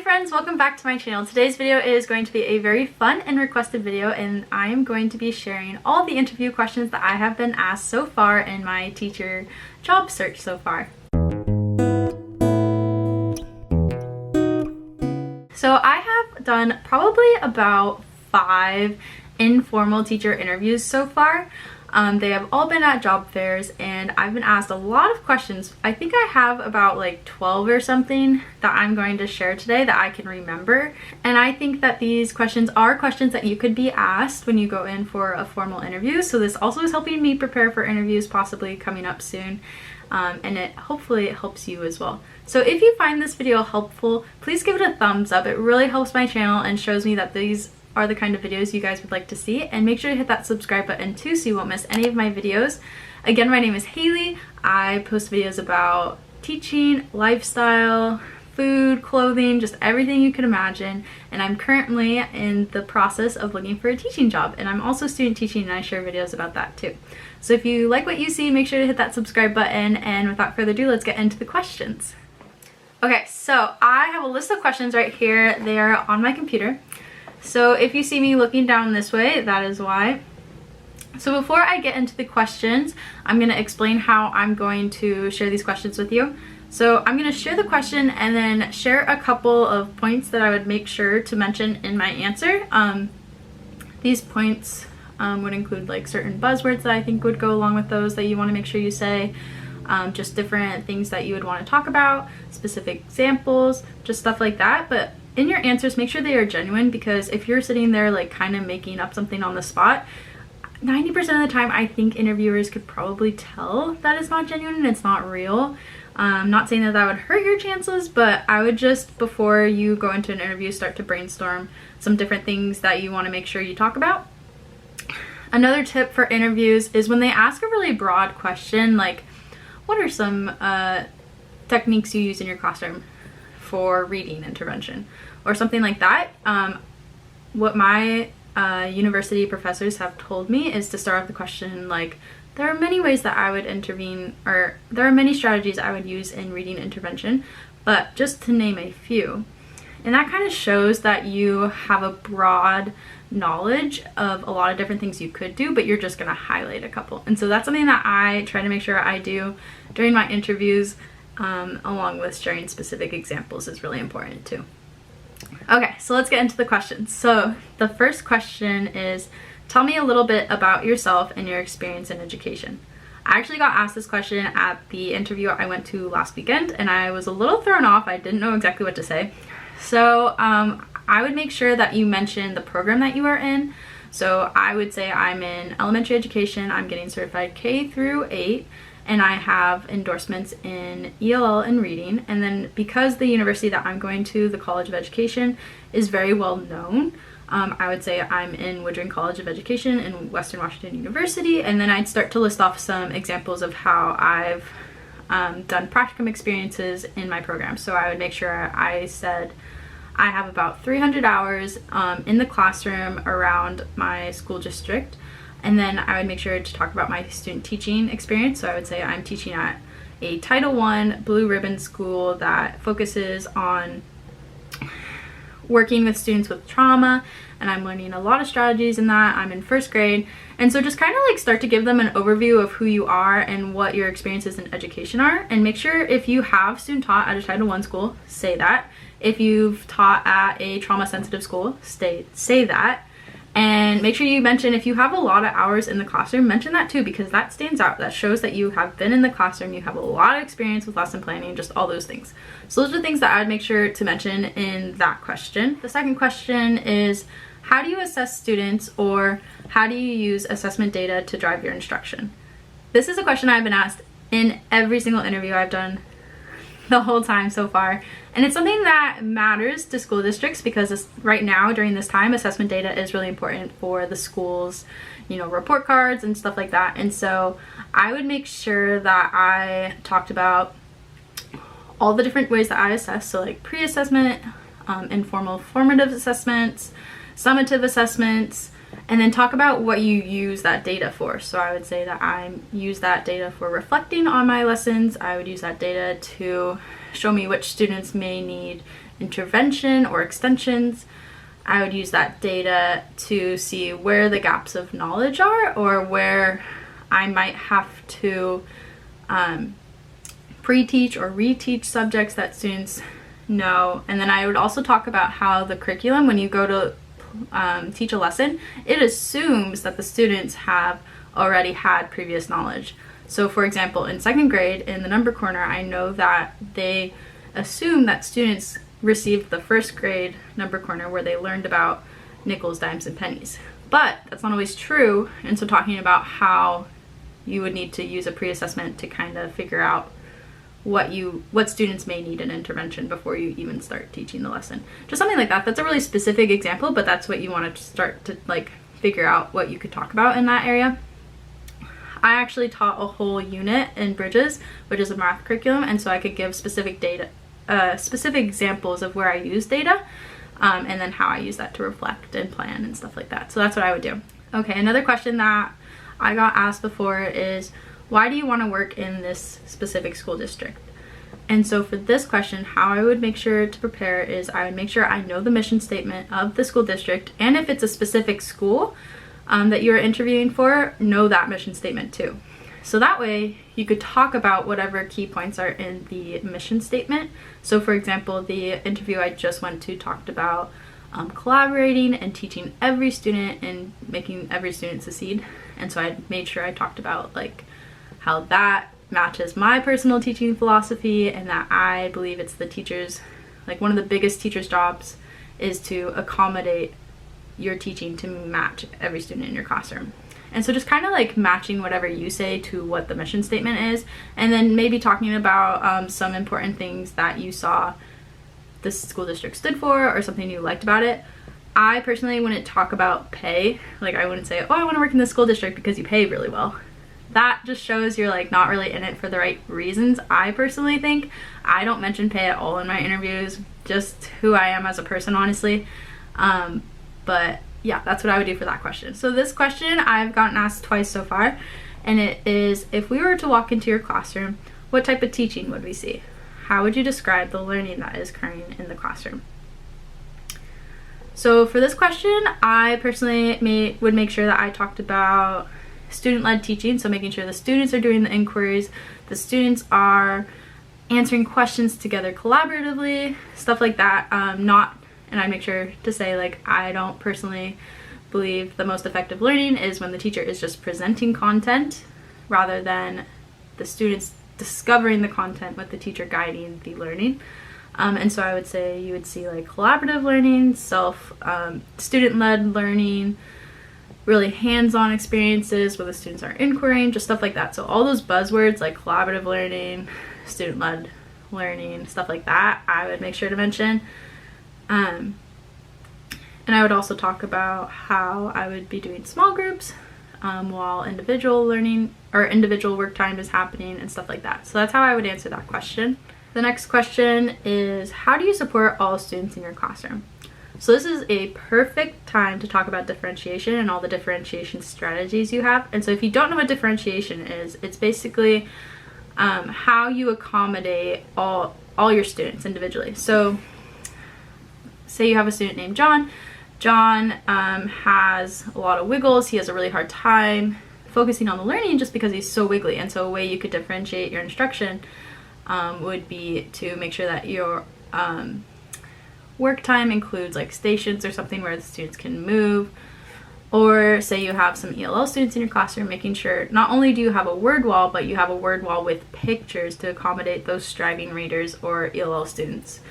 Hi friends, welcome back to my channel. Today's video is going to be a very fun and requested video, and I am going to be sharing all the interview questions that I have been asked so far in my teacher job search so far. So I have done probably about 5 informal teacher interviews so far. They have all been at job fairs, and I've been asked a lot of questions. I think I have about like 12 or something that I'm going to share today that I can remember. And I think that these questions are questions that you could be asked when you go in for a formal interview. So this also is helping me prepare for interviews possibly coming up soon. And hopefully it helps you as well. So if you find this video helpful, please give it a thumbs up. It really helps my channel and shows me that these are the kind of videos you guys would like to see, and make sure to hit that subscribe button too so you won't miss any of my videos. Again, my name is Haley. I post videos about teaching, lifestyle, food, clothing, just everything you could imagine, and I'm currently in the process of looking for a teaching job, and I'm also student teaching, and I share videos about that too. So if you like what you see, make sure to hit that subscribe button, and without further ado, let's get into the questions. Okay, so I have a list of questions right here. They are on my computer. So if you see me looking down this way, that is why. So before I get into the questions, I'm going to explain how I'm going to share these questions with you. So I'm going to share the question and then share a couple of points that I would make sure to mention in my answer. These points would include like certain buzzwords that I think would go along with those that you want to make sure you say. Just different things that you would want to talk about, specific examples, just stuff like that. But in your answers, make sure they are genuine, because if you're sitting there like kind of making up something on the spot, 90% of the time I think interviewers could probably tell that it's not genuine and it's not real. I'm not saying that that would hurt your chances, but I would just, before you go into an interview, start to brainstorm some different things that you want to make sure you talk about. Another tip for interviews is when they ask a really broad question, like what are some techniques you use in your classroom for reading intervention or something like that. What my university professors have told me is to start off the question like, there are many ways that I would intervene, or there are many strategies I would use in reading intervention, but just to name a few. And that kind of shows that you have a broad knowledge of a lot of different things you could do, but you're just going to highlight a couple. And so that's something that I try to make sure I do during my interviews, along with sharing specific examples is really important too. Okay, so let's get into the questions. So the first question is, tell me a little bit about yourself and your experience in education. I actually got asked this question at the interview I went to last weekend, and I was a little thrown off. I didn't know exactly what to say. So I would make sure that you mention the program that you are in. So I would say I'm in elementary education. I'm getting certified K through 8. And I have endorsements in ELL and reading. And then because the university that I'm going to, the College of Education, is very well known, I would say I'm in Woodring College of Education in Western Washington University. And then I'd start to list off some examples of how I've done practicum experiences in my program. So I would make sure I said I have about 300 hours in the classroom around my school district. And then I would make sure to talk about my student teaching experience. So I would say I'm teaching at a Title I blue ribbon school that focuses on working with students with trauma, and I'm learning a lot of strategies in that. I'm in 1st grade. And so just kind of like start to give them an overview of who you are and what your experiences in education are. And make sure if you have student taught at a Title I school, say that. If you've taught at a trauma sensitive school, say that. And make sure you mention if you have a lot of hours in the classroom, mention that too, because that stands out. That shows that you have been in the classroom, you have a lot of experience with lesson planning, just all those things. So those are things that I would make sure to mention in that question. The second question is, how do you assess students, or how do you use assessment data to drive your instruction? This is a question I've been asked in every single interview I've done the whole time so far, and it's something that matters to school districts, because right now during this time assessment data is really important for the schools, you know, report cards and stuff like that. And so I would make sure that I talked about all the different ways that I assess, so like pre-assessment, informal formative assessments, summative assessments, And then talk about what you use that data for. So I would say that I use that data for reflecting on my lessons. I would use that data to show me which students may need intervention or extensions. I would use that data to see where the gaps of knowledge are, or where I might have to pre-teach or reteach subjects that students know. And then I would also talk about how the curriculum, when you go to teach a lesson, it assumes that the students have already had previous knowledge. So for example, in second grade, in the number corner, I know that they assume that students received the first grade number corner where they learned about nickels, dimes, and pennies. But that's not always true. And so talking about how you would need to use a pre-assessment to kind of figure out what students may need an intervention before you even start teaching the lesson. Just something like that. That's a really specific example, but that's what you want to start to like figure out what you could talk about in that area. I actually taught a whole unit in Bridges, which is a math curriculum, and so I could give specific examples of where I use data, and then how I use that to reflect and plan and stuff like that. So that's what I would do. Okay, another question that I got asked before is, why do you want to work in this specific school district? And so for this question, how I would make sure to prepare is I would make sure I know the mission statement of the school district, and if it's a specific school that you're interviewing for, know that mission statement too. So that way you could talk about whatever key points are in the mission statement. So for example, the interview I just went to talked about collaborating and teaching every student and making every student succeed. And so I made sure I talked about like how that matches my personal teaching philosophy, and that I believe it's the teachers, like one of the biggest teachers' jobs is to accommodate your teaching to match every student in your classroom. And so just kind of like matching whatever you say to what the mission statement is, and then maybe talking about some important things that you saw the school district stood for or something you liked about it. I personally wouldn't talk about pay. Like I wouldn't say, oh, I want to work in the school district because you pay really well. That just shows you're like not really in it for the right reasons. I personally think I don't mention pay at all in my interviews, just who I am as a person, honestly. But yeah, that's what I would do for that question. So this question I've gotten asked twice so far, and it is, if we were to walk into your classroom, what type of teaching would we see? How would you describe the learning that is occurring in the classroom? So for this question, I personally would make sure that I talked about student-led teaching, so making sure the students are doing the inquiries, the students are answering questions together collaboratively, stuff like that. And I make sure to say, like, I don't personally believe the most effective learning is when the teacher is just presenting content rather than the students discovering the content with the teacher guiding the learning. And so I would say you would see like collaborative learning, student-led learning, really hands-on experiences where the students are inquiring, just stuff like that. So all those buzzwords like collaborative learning, student-led learning, stuff like that, I would make sure to mention. And I would also talk about how I would be doing small groups while individual learning or individual work time is happening and stuff like that. So that's how I would answer that question. The next question is, how do you support all students in your classroom? So this is a perfect time to talk about differentiation and all the differentiation strategies you have. And so if you don't know what differentiation is, it's basically how you accommodate all your students individually. So say you have a student named John. John has a lot of wiggles. He has a really hard time focusing on the learning just because he's so wiggly. And so a way you could differentiate your instruction would be to make sure that your work time includes like stations or something where the students can move. Or say you have some ELL students in your classroom, making sure not only do you have a word wall, but you have a word wall with pictures to accommodate those striving readers or ELL students.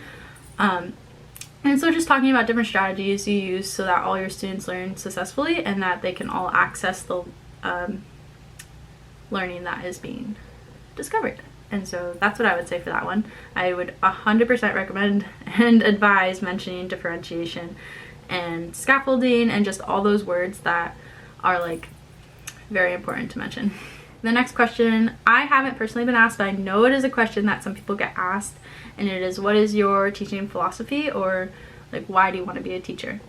And so just talking about different strategies you use so that all your students learn successfully and that they can all access the learning that is being discovered. And so that's what I would say for that one. I would 100% recommend and advise mentioning differentiation and scaffolding and just all those words that are like very important to mention. The next question, I haven't personally been asked, but I know it is a question that some people get asked, and it is, what is your teaching philosophy, or like why do you want to be a teacher?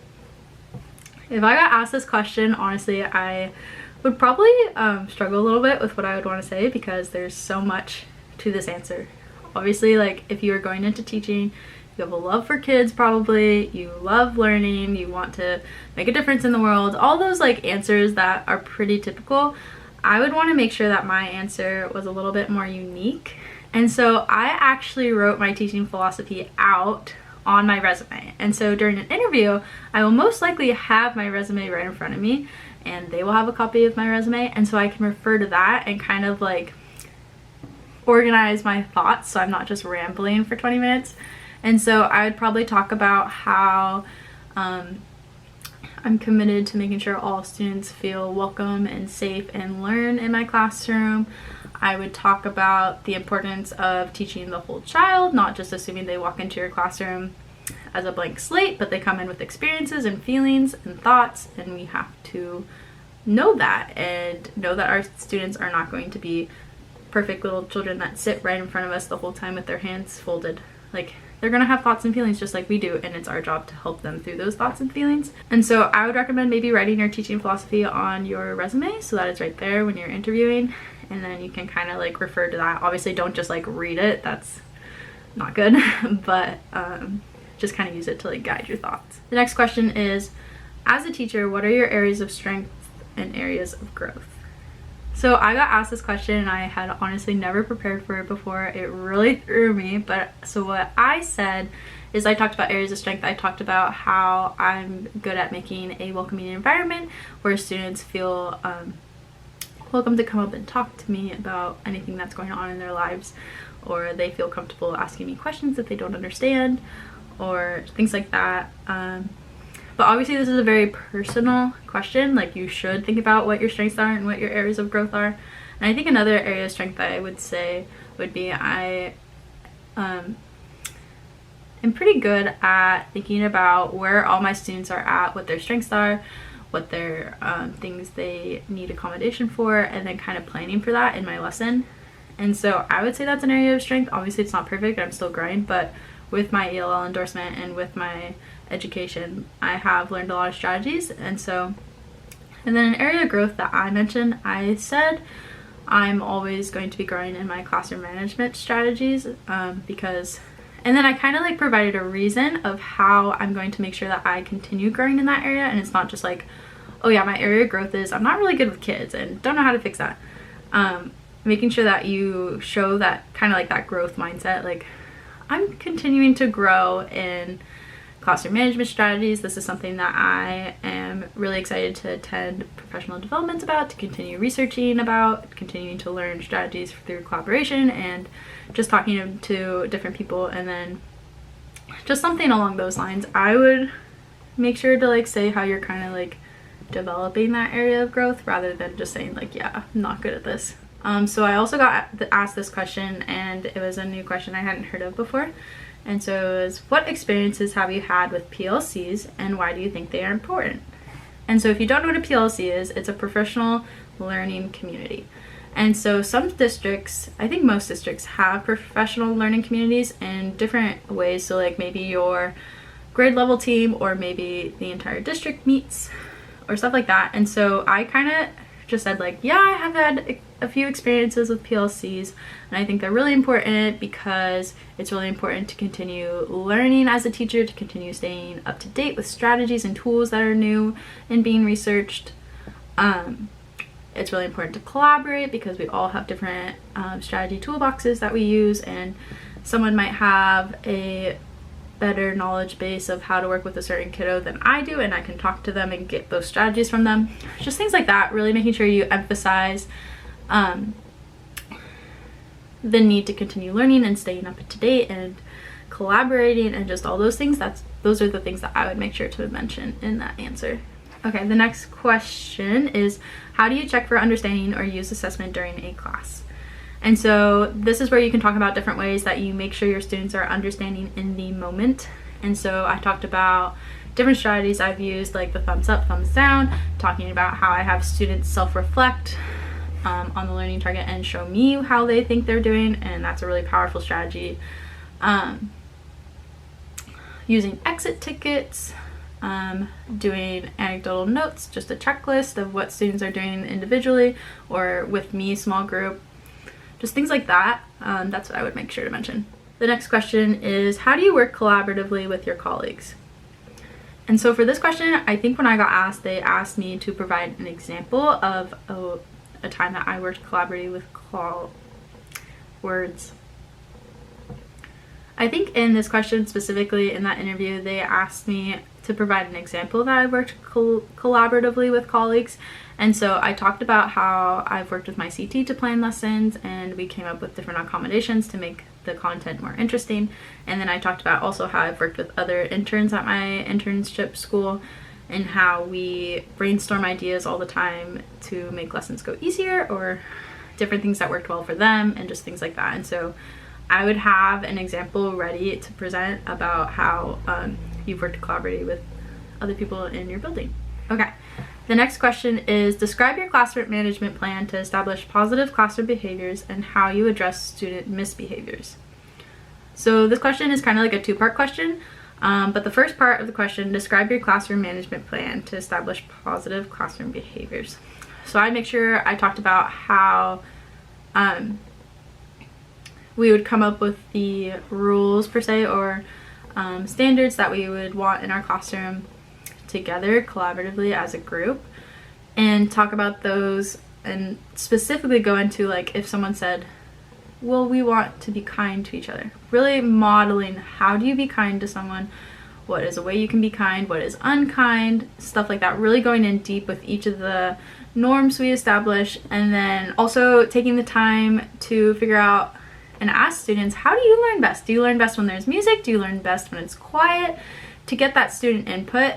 If I got asked this question, honestly, I would probably struggle a little bit with what I would want to say because there's so much to this answer. Obviously, like if you are going into teaching, you have a love for kids probably, you love learning, you want to make a difference in the world, all those like answers that are pretty typical. I would want to make sure that my answer was a little bit more unique. And so I actually wrote my teaching philosophy out on my resume. And so during an interview, I will most likely have my resume right in front of me, and they will have a copy of my resume, and so I can refer to that and kind of like organize my thoughts so I'm not just rambling for 20 minutes. And so I would probably talk about how I'm committed to making sure all students feel welcome and safe and learn in my classroom. I would talk about the importance of teaching the whole child, not just assuming they walk into your classroom as a blank slate, but they come in with experiences and feelings and thoughts, and we have to know that and know that our students are not going to be perfect little children that sit right in front of us the whole time with their hands folded. Like, they're gonna have thoughts and feelings just like we do, and it's our job to help them through those thoughts and feelings. And so I would recommend maybe writing your teaching philosophy on your resume so that it's right there when you're interviewing, and then you can kind of like refer to that. Obviously don't just like read it, that's not good, but just kind of use it to like guide your thoughts. The next question is, as a teacher, what are your areas of strength and areas of growth? So I got asked this question and I had honestly never prepared for it before. It really threw me, but so what I said is I talked about areas of strength. I talked about how I'm good at making a welcoming environment where students feel welcome to come up and talk to me about anything that's going on in their lives, or they feel comfortable asking me questions that they don't understand, or things like that. But obviously this is a very personal question. Like, you should think about what your strengths are and what your areas of growth are. And I think another area of strength that I would say would be I am pretty good at thinking about where all my students are at, what their strengths are, what their things they need accommodation for, and then kind of planning for that in my lesson. And so I would say that's an area of strength. Obviously it's not perfect, I'm still growing, but with my ELL endorsement and with my education, I have learned a lot of strategies. And then an area of growth that I mentioned, I said I'm always going to be growing in my classroom management strategies because, and then I kind of like provided a reason of how I'm going to make sure that I continue growing in that area. And it's not just like, oh yeah, my area of growth is I'm not really good with kids and don't know how to fix that. Making sure that you show that kind of like that growth mindset, like I'm continuing to grow in classroom management strategies. This is something that I am really excited to attend professional development about, to continue researching about, continuing to learn strategies through collaboration and just talking to different people, and then just something along those lines. I would make sure to like say how you're kind of like developing that area of growth rather than just saying like, yeah, I'm not good at this. So I also got asked this question, and it was a new question I hadn't heard of before. And so it was, what experiences have you had with PLCs and why do you think they are important? And so if you don't know what a PLC is, it's a professional learning community. And so some districts, I think most districts, have professional learning communities in different ways. So like maybe your grade level team or maybe the entire district meets or stuff like that. And so I kind of just said like, yeah, I have had a few experiences with PLCs, and I think they're really important because it's really important to continue learning as a teacher, to continue staying up to date with strategies and tools that are new and being researched. It's really important to collaborate because we all have different strategy toolboxes that we use, and someone might have a better knowledge base of how to work with a certain kiddo than I do, and I can talk to them and get those strategies from them. Just things like that, really making sure you emphasize the need to continue learning and staying up to date and collaborating and just all those things. Those are the things that I would make sure to mention in that answer. Okay, the next question is, how do you check for understanding or use assessment during a class? And so this is where you can talk about different ways that you make sure your students are understanding in the moment. And so I talked about different strategies I've used, like the thumbs up, thumbs down, talking about how I have students self-reflect on the learning target and show me how they think they're doing, and that's a really powerful strategy. Using exit tickets, doing anecdotal notes, just a checklist of what students are doing individually or with me, small group, just things like that. That's what I would make sure to mention. The next question is, how do you work collaboratively with your colleagues? And so for this question, I think when I got asked, they asked me to provide an example of a time that I worked collaboratively with words. I think in this question specifically, in that interview, they asked me to provide an example that I worked collaboratively with colleagues. And so I talked about how I've worked with my CT to plan lessons, and we came up with different accommodations to make the content more interesting. And then I talked about also how I've worked with other interns at my internship school and how we brainstorm ideas all the time to make lessons go easier, or different things that worked well for them, and just things like that. And so I would have an example ready to present about how you've worked collaboratively with other people in your building. Okay, the next question is, describe your classroom management plan to establish positive classroom behaviors and how you address student misbehaviors. So this question is kind of like a two-part question, but the first part of the question, describe your classroom management plan to establish positive classroom behaviors. So I make sure I talked about how we would come up with the rules per se, or standards that we would want in our classroom together collaboratively as a group, and talk about those, and specifically go into, like, if someone said, well, we want to be kind to each other, really modeling how do you be kind to someone, what is a way you can be kind, what is unkind, stuff like that, really going in deep with each of the norms we establish. And then also taking the time to figure out and ask students, how do you learn best? Do you learn best when there's music? Do you learn best when it's quiet? To get that student input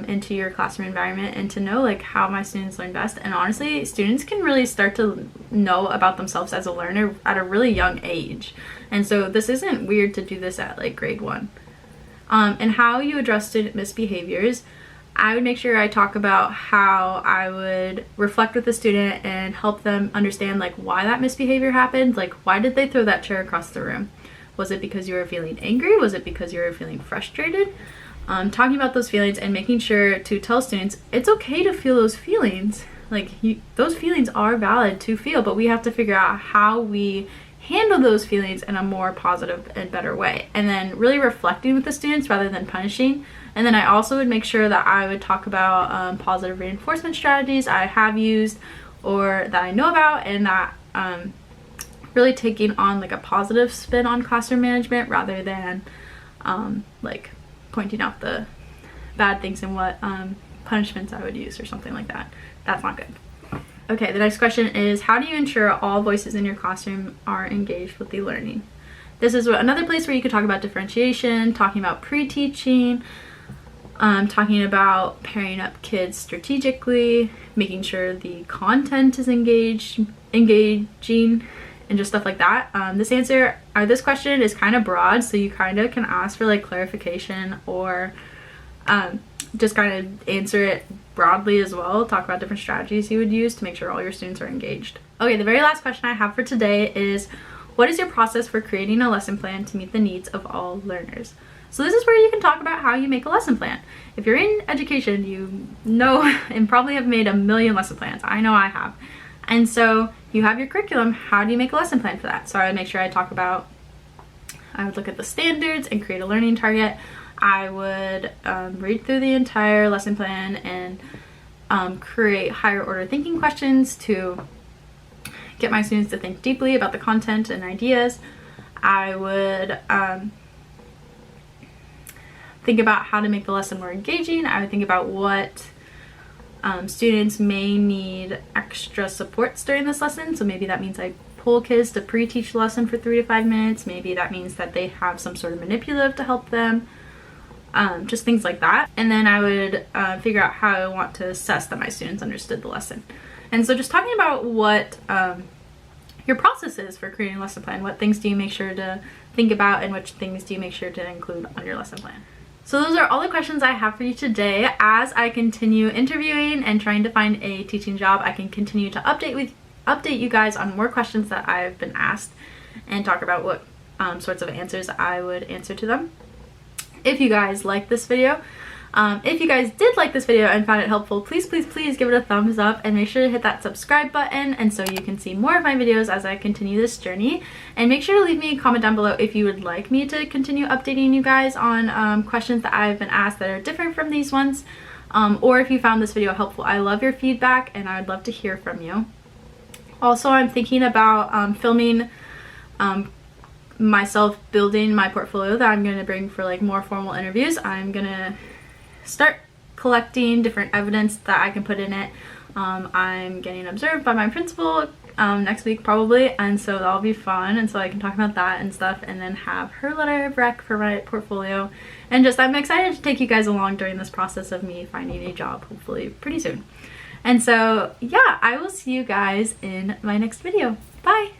into your classroom environment, and to know, like, how my students learn best. And honestly, students can really start to know about themselves as a learner at a really young age. And so this isn't weird to do this at like grade 1. And how you address student misbehaviors, I would make sure I talk about how I would reflect with the student and help them understand, like, why that misbehavior happened. Like, why did they throw that chair across the room? Was it because you were feeling angry? Was it because you were feeling frustrated? Talking about those feelings and making sure to tell students it's okay to feel those feelings. Like, those feelings are valid to feel, but we have to figure out how we handle those feelings in a more positive and better way. And then really reflecting with the students rather than punishing. And then I also would make sure that I would talk about positive reinforcement strategies I have used or that I know about, and that really taking on like a positive spin on classroom management rather than like pointing out the bad things and what punishments I would use or something like that. That's not good. Okay, the next question is, how do you ensure all voices in your classroom are engaged with the learning? This is another place where you could talk about differentiation, talking about pre-teaching, talking about pairing up kids strategically, making sure the content is engaging, and just stuff like that. This question is kind of broad, so you kind of can ask for like clarification, or just kind of answer it broadly as well. Talk about different strategies you would use to make sure all your students are engaged. Okay, the very last question I have for today is, what is your process for creating a lesson plan to meet the needs of all learners? So this is where you can talk about how you make a lesson plan. If you're in education, you know and probably have made a million lesson plans. I know I have. And so you have your curriculum. How do you make a lesson plan for that? So I would make sure I would look at the standards and create a learning target. I would read through the entire lesson plan and create higher order thinking questions to get my students to think deeply about the content and ideas. I would think about how to make the lesson more engaging. I would think about what students may need extra supports during this lesson. So maybe that means I pull kids to pre-teach the lesson for 3 to 5 minutes. Maybe that means that they have some sort of manipulative to help them. Just things like that. And then I would figure out how I want to assess that my students understood the lesson. And so just talking about what your process is for creating a lesson plan. What things do you make sure to think about, and which things do you make sure to include on your lesson plan? So those are all the questions I have for you today. As I continue interviewing and trying to find a teaching job, I can continue to update you guys on more questions that I've been asked and talk about what sorts of answers I would answer to them. If you guys like this video, If you guys did like this video and found it helpful, please give it a thumbs up and make sure to hit that subscribe button, and so you can see more of my videos as I continue this journey. And make sure to leave me a comment down below if you would like me to continue updating you guys on questions that I've been asked that are different from these ones, or if you found this video helpful. I love your feedback and I would love to hear from you. Also, I'm thinking about filming myself building my portfolio that I'm going to bring for like more formal interviews. I'm going to start collecting different evidence that I can put in it. I'm getting observed by my principal next week probably, and so that'll be fun, and so I can talk about that and stuff, and then have her letter of rec for my portfolio. And just, I'm excited to take you guys along during this process of me finding a job, hopefully pretty soon. And so yeah, I will see you guys in my next video. Bye!